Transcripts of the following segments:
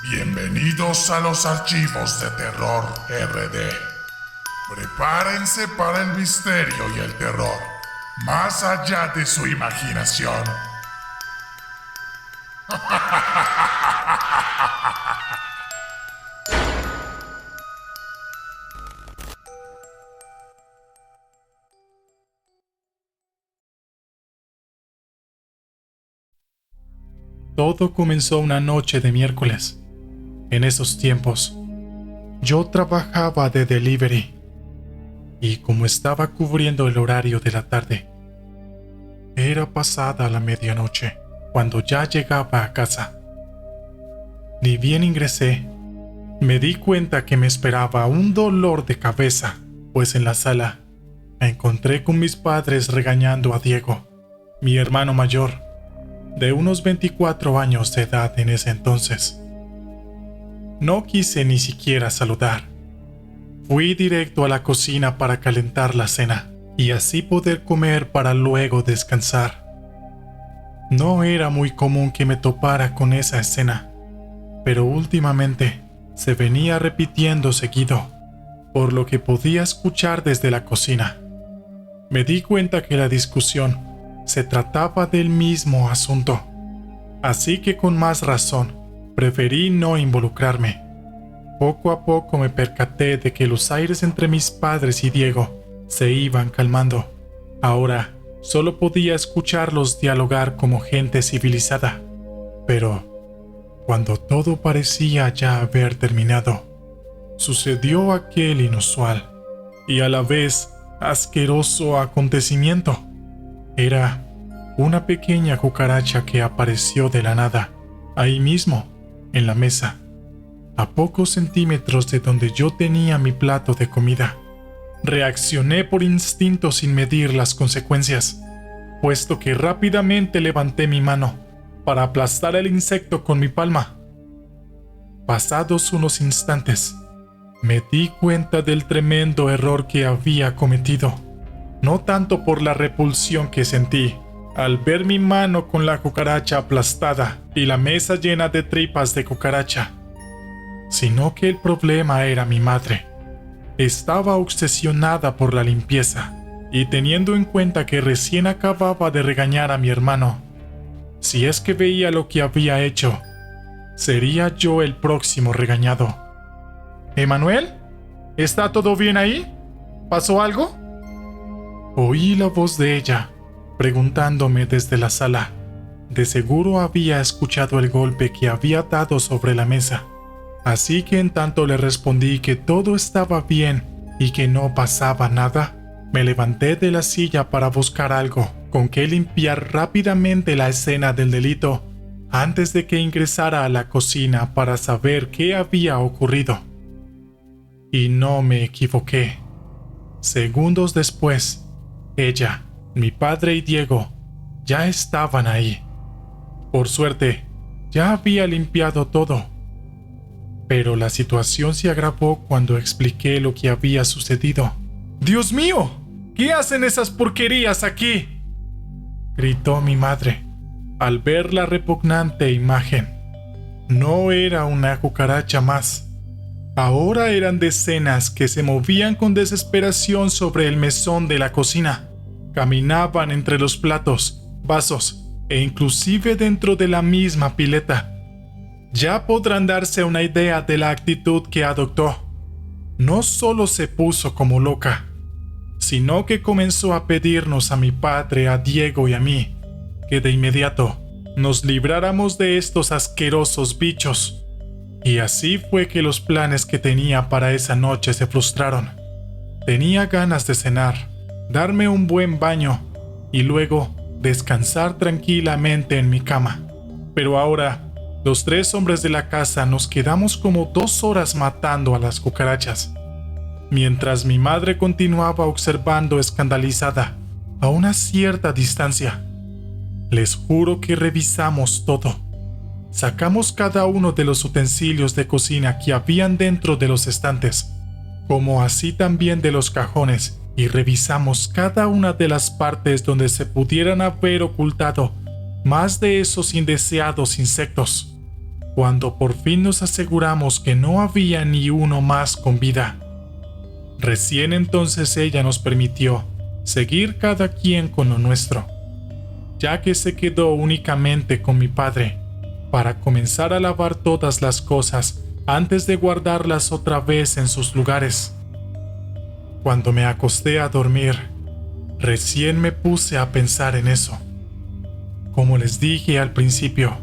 Bienvenidos a los archivos de Terror RD. Prepárense para el misterio y el terror, más allá de su imaginación. Todo comenzó una noche de miércoles. En esos tiempos, yo trabajaba de delivery y como estaba cubriendo el horario de la tarde, era pasada la medianoche cuando ya llegaba a casa. Ni bien ingresé, me di cuenta que me esperaba un dolor de cabeza, pues en la sala me encontré con mis padres regañando a Diego, mi hermano mayor, de unos 24 años de edad en ese entonces. No quise ni siquiera saludar. Fui directo a la cocina para calentar la cena y así poder comer para luego descansar. No era muy común que me topara con esa escena, pero últimamente se venía repitiendo seguido, por lo que podía escuchar desde la cocina. Me di cuenta que la discusión se trataba del mismo asunto, así que con más razón preferí no involucrarme. Poco a poco me percaté de que los aires entre mis padres y Diego se iban calmando. Ahora solo podía escucharlos dialogar como gente civilizada. Pero cuando todo parecía ya haber terminado, sucedió aquel inusual y a la vez asqueroso acontecimiento. Era una pequeña cucaracha que apareció de la nada, ahí mismo, en la mesa, a pocos centímetros de donde yo tenía mi plato de comida. Reaccioné por instinto sin medir las consecuencias, puesto que rápidamente levanté mi mano para aplastar el insecto con mi palma. Pasados unos instantes, me di cuenta del tremendo error que había cometido, no tanto por la repulsión que sentí al ver mi mano con la cucaracha aplastada y la mesa llena de tripas de cucaracha, sino que el problema era mi madre. Estaba obsesionada por la limpieza y teniendo en cuenta que recién acababa de regañar a mi hermano, si es que veía lo que había hecho, sería yo el próximo regañado. ¿Emanuel? ¿Está todo bien ahí? ¿Pasó algo? Oí la voz de ella, preguntándome desde la sala. De seguro había escuchado el golpe que había dado sobre la mesa, así que en tanto le respondí que todo estaba bien y que no pasaba nada, me levanté de la silla para buscar algo con que limpiar rápidamente la escena del delito antes de que ingresara a la cocina para saber qué había ocurrido. Y no me equivoqué. Segundos después, ella, mi padre y Diego ya estaban ahí. Por suerte, ya había limpiado todo. Pero la situación se agravó cuando expliqué lo que había sucedido. ¡Dios mío! ¿Qué hacen esas porquerías aquí?, gritó mi madre al ver la repugnante imagen. No era una cucaracha más. Ahora eran decenas que se movían con desesperación sobre el mesón de la cocina. Caminaban entre los platos, vasos e inclusive dentro de la misma pileta. Ya podrán darse una idea de la actitud que adoptó. No solo se puso como loca, sino que comenzó a pedirnos a mi padre, a Diego y a mí que de inmediato nos libráramos de estos asquerosos bichos. Y así fue que los planes que tenía para esa noche se frustraron. Tenía ganas de cenar, darme un buen baño y luego descansar tranquilamente en mi cama. Pero ahora, los 3 hombres de la casa nos quedamos como 2 horas matando a las cucarachas, mientras mi madre continuaba observando escandalizada a una cierta distancia. Les juro que revisamos todo. Sacamos cada uno de los utensilios de cocina que habían dentro de los estantes, como así también de los cajones, y revisamos cada una de las partes donde se pudieran haber ocultado más de esos indeseados insectos. cuando por fin nos aseguramos que no había ni uno más con vida. Recién entonces ella nos permitió seguir cada quien con lo nuestro, ya que se quedó únicamente con mi padre para comenzar a lavar todas las cosas antes de guardarlas otra vez en sus lugares. Cuando me acosté a dormir, recién me puse a pensar en eso. Como les dije al principio,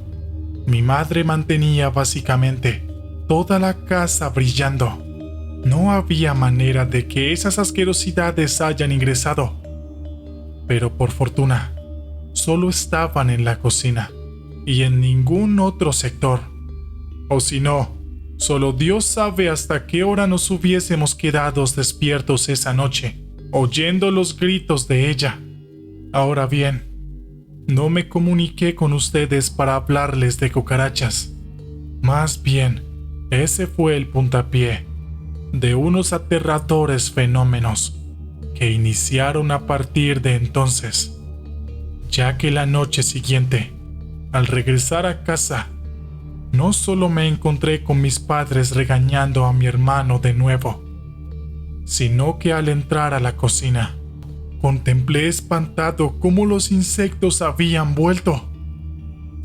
mi madre mantenía básicamente toda la casa brillando. No había manera de que esas asquerosidades hayan ingresado. Pero por fortuna, solo estaban en la cocina y en ningún otro sector. O si no, solo Dios sabe hasta qué hora nos hubiésemos quedado despiertos esa noche, oyendo los gritos de ella. Ahora bien, no me comuniqué con ustedes para hablarles de cucarachas. Más bien, ese fue el puntapié de unos aterradores fenómenos que iniciaron a partir de entonces, ya que la noche siguiente, al regresar a casa, no solo me encontré con mis padres regañando a mi hermano de nuevo, sino que al entrar a la cocina, contemplé espantado cómo los insectos habían vuelto.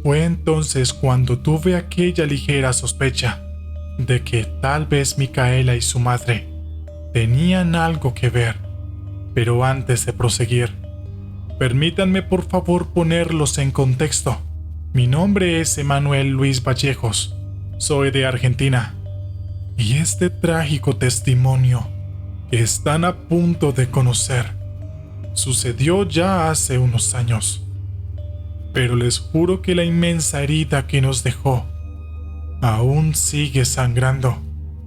Fue entonces cuando tuve aquella ligera sospecha de que tal vez Micaela y su madre tenían algo que ver. Pero antes de proseguir, permítanme por favor ponerlos en contexto. Mi nombre es Emanuel Luis Vallejos, soy de Argentina, y este trágico testimonio que están a punto de conocer sucedió ya hace unos años, pero les juro que la inmensa herida que nos dejó aún sigue sangrando,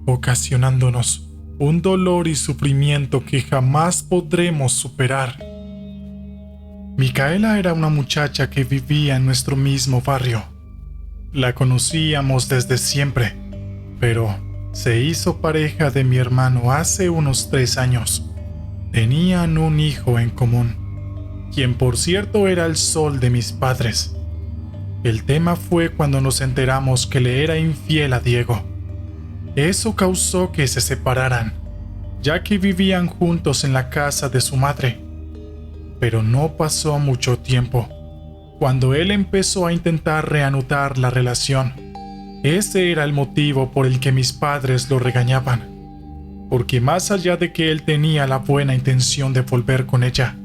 ocasionándonos un dolor y sufrimiento que jamás podremos superar. Micaela era una muchacha que vivía en nuestro mismo barrio. La conocíamos desde siempre, pero se hizo pareja de mi hermano hace unos 3 años. Tenían un hijo en común, quien por cierto era el sol de mis padres. El tema fue cuando nos enteramos que le era infiel a Diego. Eso causó que se separaran, ya que vivían juntos en la casa de su madre. Pero no pasó mucho tiempo cuando él empezó a intentar reanudar la relación. Ese era el motivo por el que mis padres lo regañaban, porque más allá de que él tenía la buena intención de volver con ella,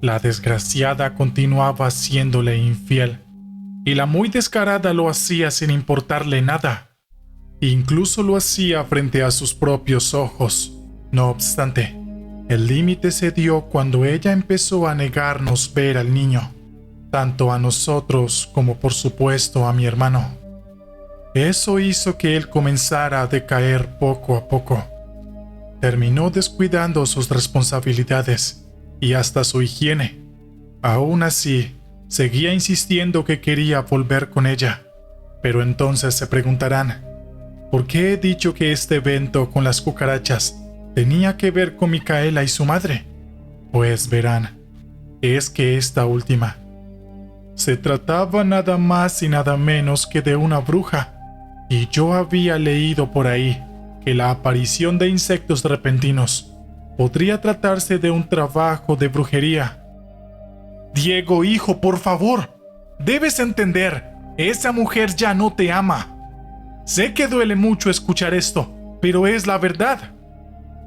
la desgraciada continuaba siéndole infiel, y la muy descarada lo hacía sin importarle nada. Incluso lo hacía frente a sus propios ojos. No obstante, el límite se dio cuando ella empezó a negarnos ver al niño, tanto a nosotros como por supuesto a mi hermano. Eso hizo que él comenzara a decaer poco a poco. Terminó descuidando sus responsabilidades y hasta su higiene. Aún así, seguía insistiendo que quería volver con ella. Pero entonces se preguntarán, ¿por qué he dicho que este evento con las cucarachas tenía que ver con Micaela y su madre? Pues verán, es que esta última se trataba nada más y nada menos que de una bruja, y yo había leído por ahí que la aparición de insectos repentinos podría tratarse de un trabajo de brujería. Diego, hijo, por favor, debes entender, esa mujer ya no te ama. Sé que duele mucho escuchar esto, pero es la verdad.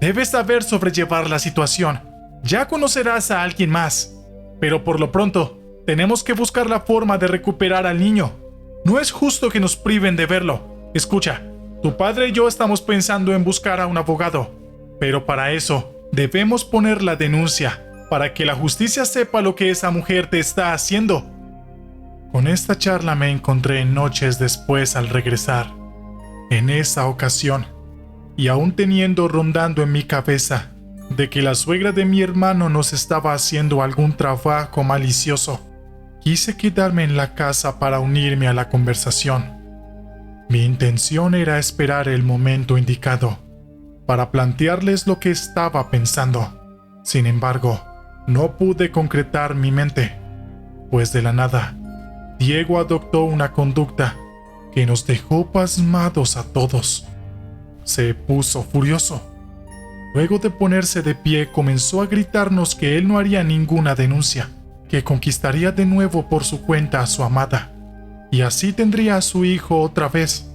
Debes saber sobrellevar la situación. Ya conocerás a alguien más, pero por lo pronto, tenemos que buscar la forma de recuperar al niño. No es justo que nos priven de verlo. Escucha, tu padre y yo estamos pensando en buscar a un abogado, pero para eso debemos poner la denuncia, para que la justicia sepa lo que esa mujer te está haciendo. Con esta charla me encontré noches después al regresar. En esa ocasión, y aún teniendo rondando en mi cabeza de que la suegra de mi hermano nos estaba haciendo algún trabajo malicioso, quise quedarme en la casa para unirme a la conversación. Mi intención era esperar el momento indicado para plantearles lo que estaba pensando. Sin embargo, no pude concretar mi mente, pues de la nada, Diego adoptó una conducta que nos dejó pasmados a todos. Se puso furioso. Luego de ponerse de pie, comenzó a gritarnos que él no haría ninguna denuncia, que conquistaría de nuevo por su cuenta a su amada, y así tendría a su hijo otra vez.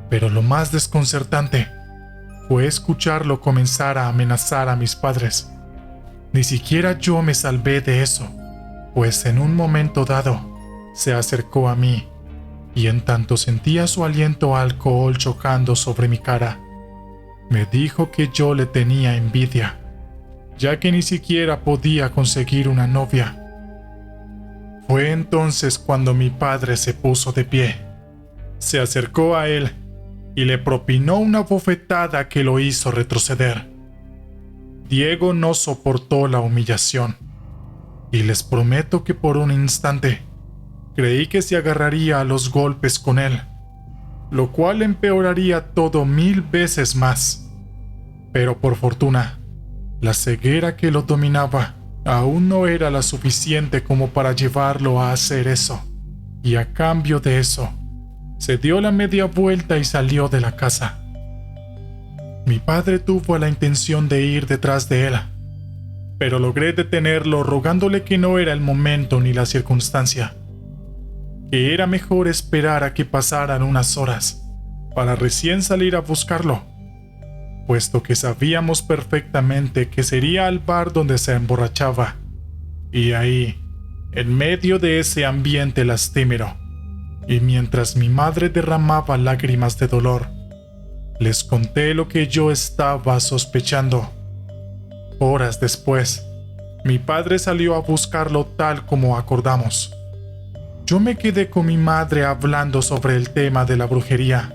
Pero lo más desconcertante fue escucharlo comenzar a amenazar a mis padres. Ni siquiera yo me salvé de eso, pues en un momento dado se acercó a mí, y en tanto sentía su aliento a alcohol chocando sobre mi cara, me dijo que yo le tenía envidia, ya que ni siquiera podía conseguir una novia. Fue entonces cuando mi padre se puso de pie, se acercó a él y le propinó una bofetada que lo hizo retroceder. Diego no soportó la humillación, y les prometo que por un instante creí que se agarraría a los golpes con él, lo cual empeoraría todo 1000 veces más. Pero por fortuna, la ceguera que lo dominaba aún no era la suficiente como para llevarlo a hacer eso, y a cambio de eso, se dio la media vuelta y salió de la casa. Mi padre tuvo la intención de ir detrás de él, pero logré detenerlo rogándole que no era el momento ni la circunstancia, que era mejor esperar a que pasaran unas horas para recién salir a buscarlo, puesto que sabíamos perfectamente que sería al bar donde se emborrachaba, y ahí, en medio de ese ambiente lastimero, y mientras mi madre derramaba lágrimas de dolor, les conté lo que yo estaba sospechando. Horas después, mi padre salió a buscarlo tal como acordamos. Yo me quedé con mi madre hablando sobre el tema de la brujería.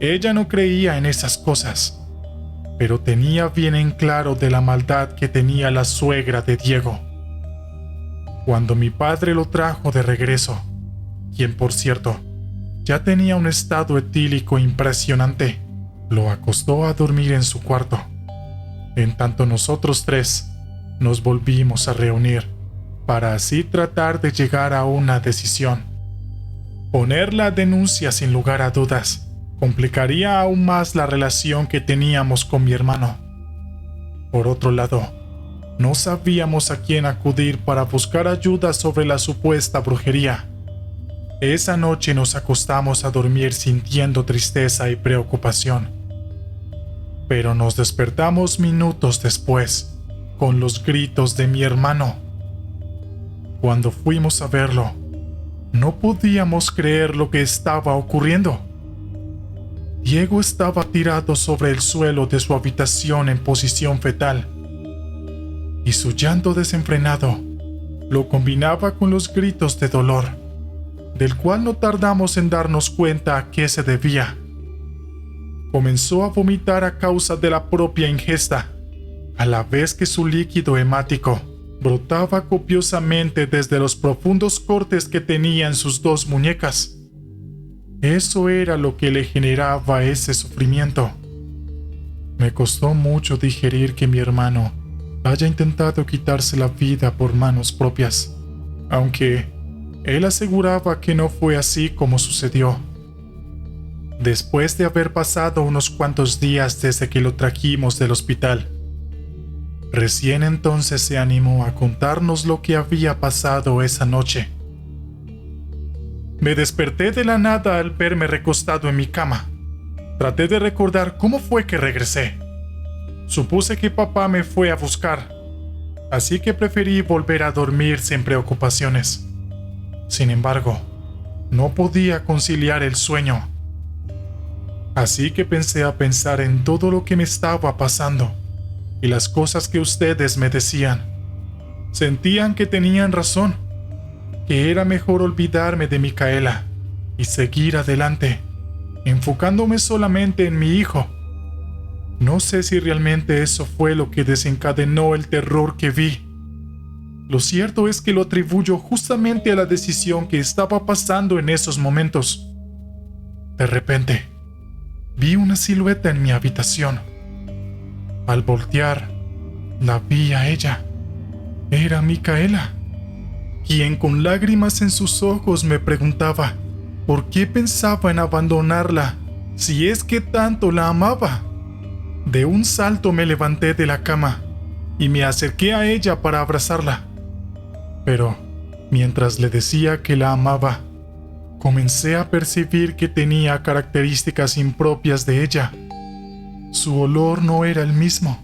Ella no creía en esas cosas, pero tenía bien en claro de la maldad que tenía la suegra de Diego. Cuando mi padre lo trajo de regreso, quien por cierto ya tenía un estado etílico impresionante, lo acostó a dormir en su cuarto. En tanto nosotros tres nos volvimos a reunir para así tratar de llegar a una decisión. Poner la denuncia sin lugar a dudas complicaría aún más la relación que teníamos con mi hermano. Por otro lado, no sabíamos a quién acudir para buscar ayuda sobre la supuesta brujería. Esa noche nos acostamos a dormir sintiendo tristeza y preocupación. Pero nos despertamos minutos después, con los gritos de mi hermano. Cuando fuimos a verlo, no podíamos creer lo que estaba ocurriendo. Diego estaba tirado sobre el suelo de su habitación en posición fetal, y su llanto desenfrenado lo combinaba con los gritos de dolor, del cual no tardamos en darnos cuenta a qué se debía. Comenzó a vomitar a causa de la propia ingesta, a la vez que su líquido hemático brotaba copiosamente desde los profundos cortes que tenía en sus 2 muñecas. Eso era lo que le generaba ese sufrimiento. Me costó mucho digerir que mi hermano haya intentado quitarse la vida por manos propias, aunque él aseguraba que no fue así como sucedió. Después de haber pasado unos cuantos días desde que lo trajimos del hospital, recién entonces se animó a contarnos lo que había pasado esa noche. Me desperté de la nada al verme recostado en mi cama. Traté de recordar cómo fue que regresé. Supuse que papá me fue a buscar, así que preferí volver a dormir sin preocupaciones. Sin embargo, no podía conciliar el sueño. Así que pensar en todo lo que me estaba pasando y las cosas que ustedes me decían. Sentían que tenían razón, que era mejor olvidarme de Micaela y seguir adelante, enfocándome solamente en mi hijo. No sé si realmente eso fue lo que desencadenó el terror que vi. Lo cierto es que lo atribuyo justamente a la decisión que estaba pasando en esos momentos. De repente, vi una silueta en mi habitación. Al voltear, la vi a ella. Era Micaela, quien con lágrimas en sus ojos me preguntaba ¿Por qué pensaba en abandonarla si es que tanto la amaba? De un salto me levanté de la cama y me acerqué a ella para abrazarla. Pero, mientras le decía que la amaba, comencé a percibir que tenía características impropias de ella. Su olor no era el mismo.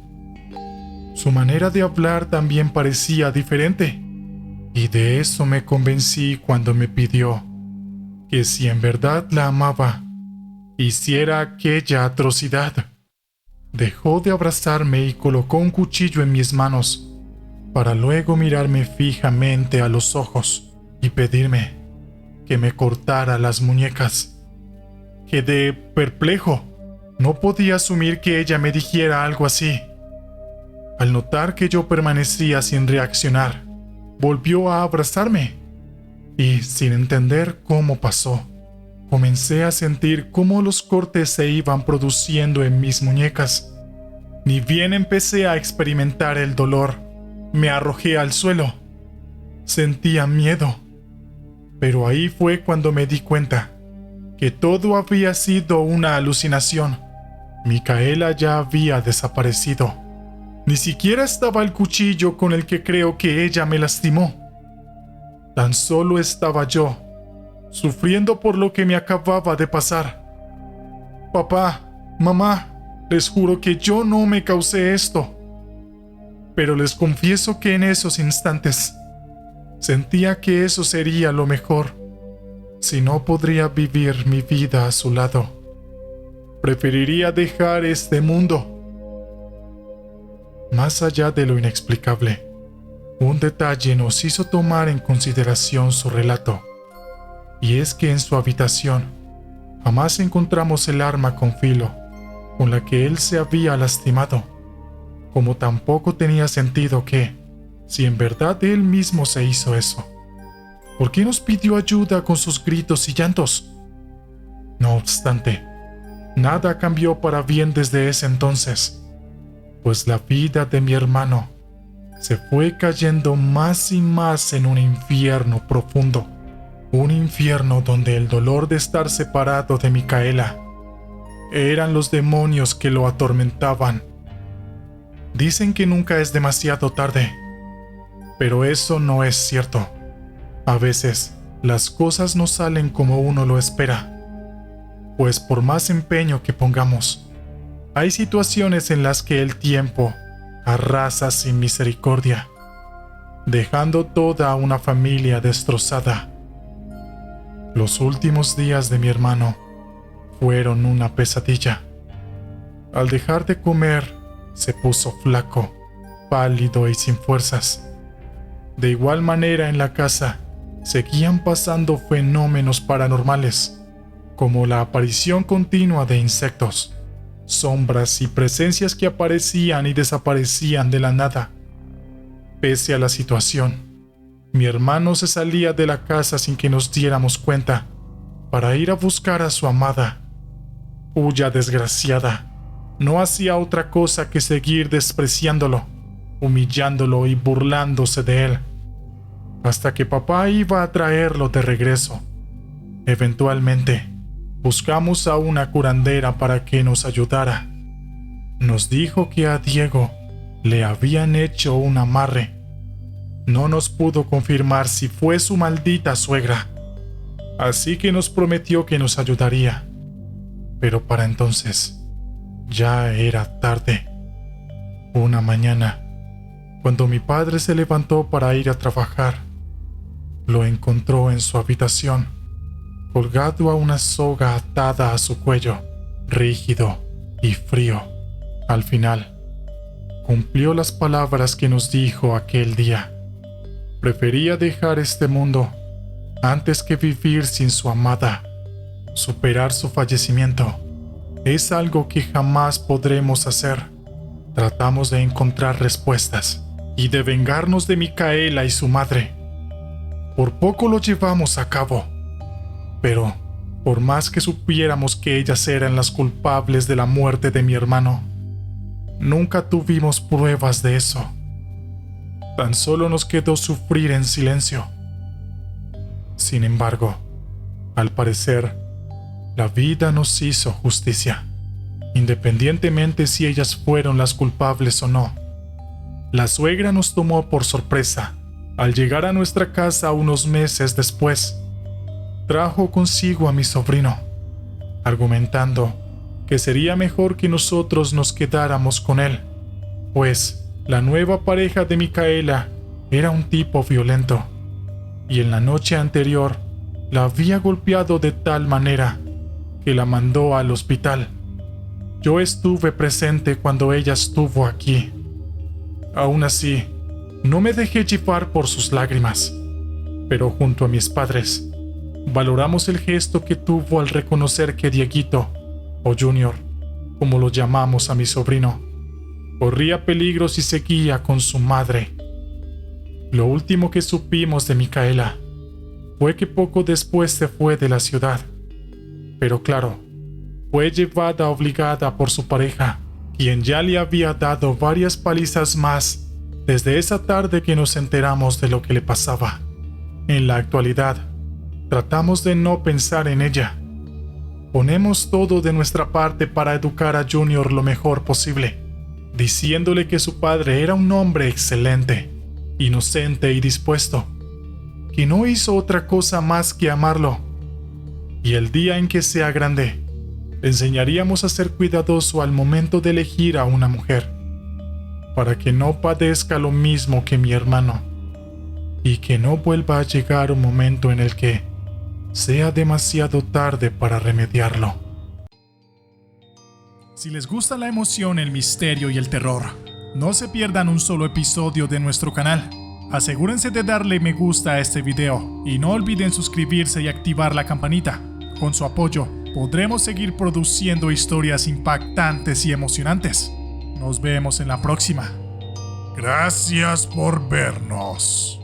Su manera de hablar también parecía diferente. Y de eso me convencí cuando me pidió que si en verdad la amaba, hiciera aquella atrocidad. Dejó de abrazarme y colocó un cuchillo en mis manos, para luego mirarme fijamente a los ojos y pedirme que me cortara las muñecas. Quedé perplejo. No podía asumir que ella me dijera algo así. Al notar que yo permanecía sin reaccionar, volvió a abrazarme y, sin entender cómo pasó, comencé a sentir cómo los cortes se iban produciendo en mis muñecas. Ni bien empecé a experimentar el dolor, me arrojé al suelo. Sentía miedo, pero ahí fue cuando me di cuenta que todo había sido una alucinación. Micaela ya había desaparecido. Ni siquiera estaba el cuchillo con el que creo que ella me lastimó. Tan solo estaba yo, sufriendo por lo que me acababa de pasar. Papá, mamá, les juro que yo no me causé esto. Pero les confieso que en esos instantes sentía que eso sería lo mejor. Si no podría vivir mi vida a su lado, preferiría dejar este mundo. Más allá de lo inexplicable, un detalle nos hizo tomar en consideración su relato, y es que en su habitación jamás encontramos el arma con filo con la que él se había lastimado, como tampoco tenía sentido que, si en verdad él mismo se hizo eso, ¿por qué nos pidió ayuda con sus gritos y llantos? No obstante, nada cambió para bien desde ese entonces, pues la vida de mi hermano se fue cayendo más y más en un infierno profundo, un infierno donde el dolor de estar separado de Micaela eran los demonios que lo atormentaban. Dicen que nunca es demasiado tarde, pero eso no es cierto. A veces, las cosas no salen como uno lo espera, pues por más empeño que pongamos, hay situaciones en las que el tiempo arrasa sin misericordia, dejando toda una familia destrozada. Los últimos días de mi hermano fueron una pesadilla. Al dejar de comer, se puso flaco, pálido y sin fuerzas. De igual manera, en la casa seguían pasando fenómenos paranormales, como la aparición continua de insectos, sombras y presencias que aparecían y desaparecían de la nada. Pese a la situación, mi hermano se salía de la casa sin que nos diéramos cuenta, para ir a buscar a su amada, cuya desgraciada no hacía otra cosa que seguir despreciándolo, humillándolo y burlándose de él, hasta que papá iba a traerlo de regreso. Eventualmente, buscamos a una curandera para que nos ayudara. Nos dijo que a Diego le habían hecho un amarre. No nos pudo confirmar si fue su maldita suegra, así que nos prometió que nos ayudaría. Pero para entonces, ya era tarde. Una mañana, cuando mi padre se levantó para ir a trabajar, lo encontró en su habitación, colgado a una soga atada a su cuello, rígido y frío. Al final, cumplió las palabras que nos dijo aquel día. Prefería dejar este mundo antes que vivir sin su amada. Superar su fallecimiento es algo que jamás podremos hacer. Tratamos de encontrar respuestas y de vengarnos de Micaela y su madre. Por poco lo llevamos a cabo, pero por más que supiéramos que ellas eran las culpables de la muerte de mi hermano, nunca tuvimos pruebas de eso. Tan solo nos quedó sufrir en silencio. Sin embargo, Al parecer, la vida nos hizo justicia, independientemente si ellas fueron las culpables o no. La suegra nos tomó por sorpresa al llegar a nuestra casa unos meses después. Trajo consigo a mi sobrino, argumentando que sería mejor que nosotros nos quedáramos con él, pues la nueva pareja de Micaela era un tipo violento, y en la noche anterior la había golpeado de tal manera que la mandó al hospital. Yo estuve presente cuando ella estuvo aquí. Aún así, no me dejé llevar por sus lágrimas, pero junto a mis padres, valoramos el gesto que tuvo al reconocer que Dieguito, o Junior, como lo llamamos a mi sobrino, corría peligro si seguía con su madre. Lo último que supimos de Micaela fue que poco después se fue de la ciudad. Pero claro, fue llevada obligada por su pareja, quien ya le había dado varias palizas más desde esa tarde que nos enteramos de lo que le pasaba. En la actualidad, tratamos de no pensar en ella. Ponemos todo de nuestra parte para educar a Junior lo mejor posible, diciéndole que su padre era un hombre excelente, inocente y dispuesto, que no hizo otra cosa más que amarlo. Y el día en que sea grande, le enseñaríamos a ser cuidadoso al momento de elegir a una mujer, para que no padezca lo mismo que mi hermano, y que no vuelva a llegar un momento en el que sea demasiado tarde para remediarlo. Si les gusta la emoción, el misterio y el terror, no se pierdan un solo episodio de nuestro canal. Asegúrense de darle me gusta a este video y no olviden suscribirse y activar la campanita. Con su apoyo, podremos seguir produciendo historias impactantes y emocionantes. Nos vemos en la próxima. Gracias por vernos.